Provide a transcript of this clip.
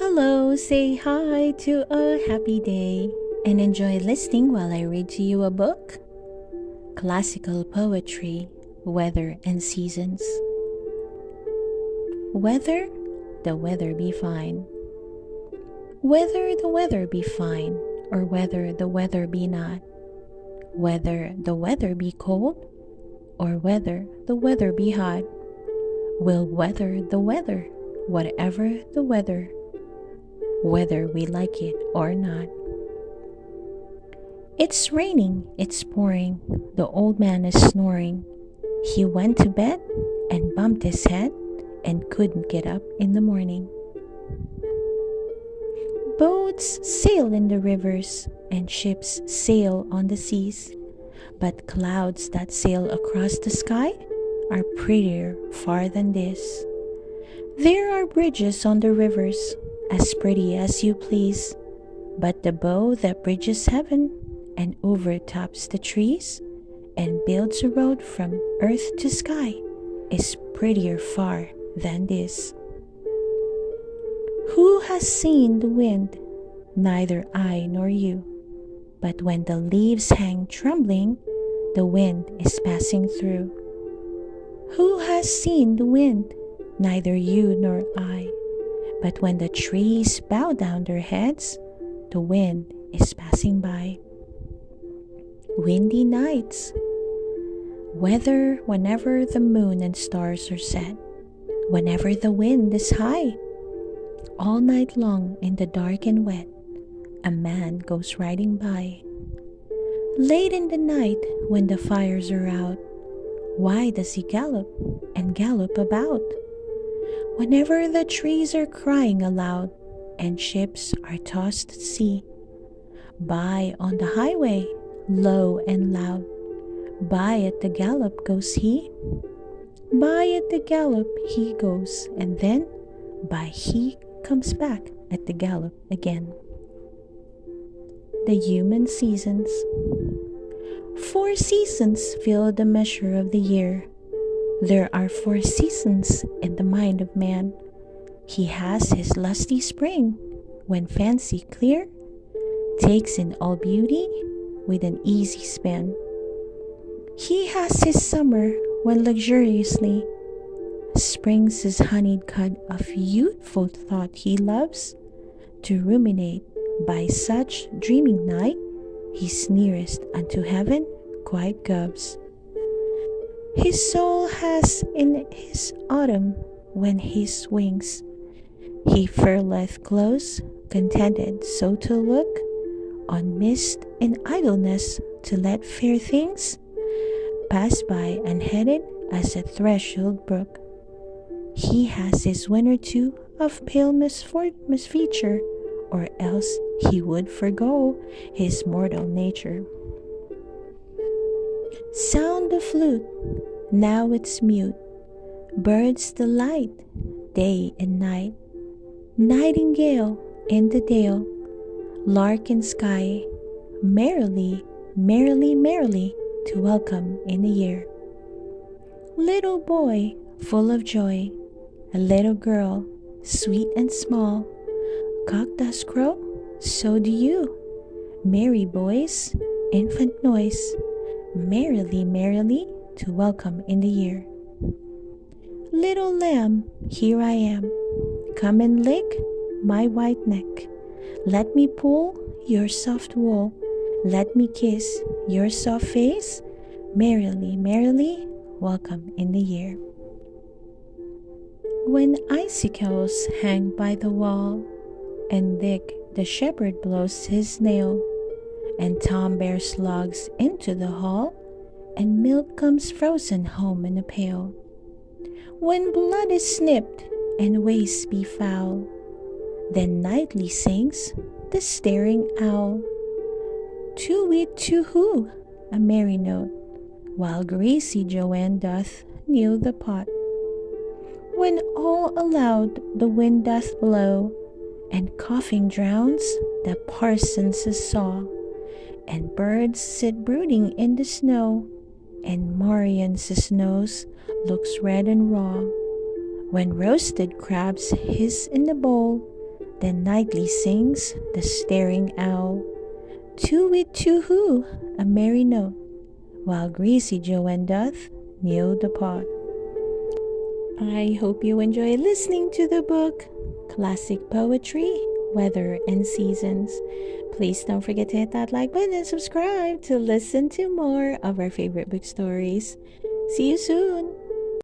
Hello, say hi to a happy day and enjoy listening while I read to you a book. Classical Poetry, Weather and Seasons. Whether the weather be fine. Whether the weather be fine, or whether the weather be not. Whether the weather be cold, or whether the weather be hot. We'll weather the weather, whatever the weather, whether we like it or not. It's raining, it's pouring, the old man is snoring. He went to bed and bumped his head and couldn't get up in the morning. Boats sail in the rivers and ships sail on the seas, but clouds that sail across the sky are prettier far than this. There are bridges on the rivers, as pretty as you please, but the bow that bridges heaven and overtops the trees and builds a road from earth to sky is prettier far than this. Who has seen the wind? Neither I nor you. But when the leaves hang trembling, the wind is passing through. Who has seen the wind? Neither you nor I. But when the trees bow down their heads, the wind is passing by. Windy nights. Weather whenever the moon and stars are set, whenever the wind is high. All night long in the dark and wet, a man goes riding by. Late in the night when the fires are out, why does he gallop and gallop about? Whenever the trees are crying aloud and ships are tossed at sea, by on the highway, low and loud, by at the gallop goes he. By at the gallop he goes, and then by he comes back at the gallop again. The human seasons. 4 seasons fill the measure of the year. There are 4 seasons in the mind of man. He has his lusty spring, when fancy clear takes in all beauty with an easy span. He has his summer, when luxuriously springs his honeyed cud of youthful thought he loves to ruminate. By such dreaming night, he's nearest unto heaven quite gubs. His soul has in his autumn, when he swings, he furleth close, contented so to look on mist and idleness, to let fair things pass by unheeded as a threshold brook. He has his winter too of pale misfeature, or else he would forgo his mortal nature. Sound the flute, now it's mute. Birds delight, day and night. Nightingale in the dale, lark in sky, merrily, merrily, merrily to welcome in the year. Little boy, full of joy, a little girl, sweet and small. Cock does crow, so do you. Merry boys, infant noise, merrily, merrily to welcome in the year. Little lamb, here I am. Come and lick my white neck. Let me pull your soft wool. Let me kiss your soft face. Merrily, merrily, welcome in the year. When icicles hang by the wall, and Dick the shepherd blows his nail, and Tom bears logs into the hall, and milk comes frozen home in a pail. When blood is snipped and ways be foul, then nightly sings the staring owl. Too-weet too-hoo, a merry note, while greasy Joanne doth knew the pot. When all aloud the wind doth blow, and coughing drowns the parson's saw, and birds sit brooding in the snow, and Marian's nose looks red and raw. When roasted crabs hiss in the bowl, Then nightly sings the staring owl, too-wit too-hoo, a merry note, while greasy Joanne doth kneel the pot. I hope you enjoy listening to the book Classic Poetry, Weather and Seasons. Please don't forget to hit that like button and subscribe to listen to more of our favorite book stories. See you soon!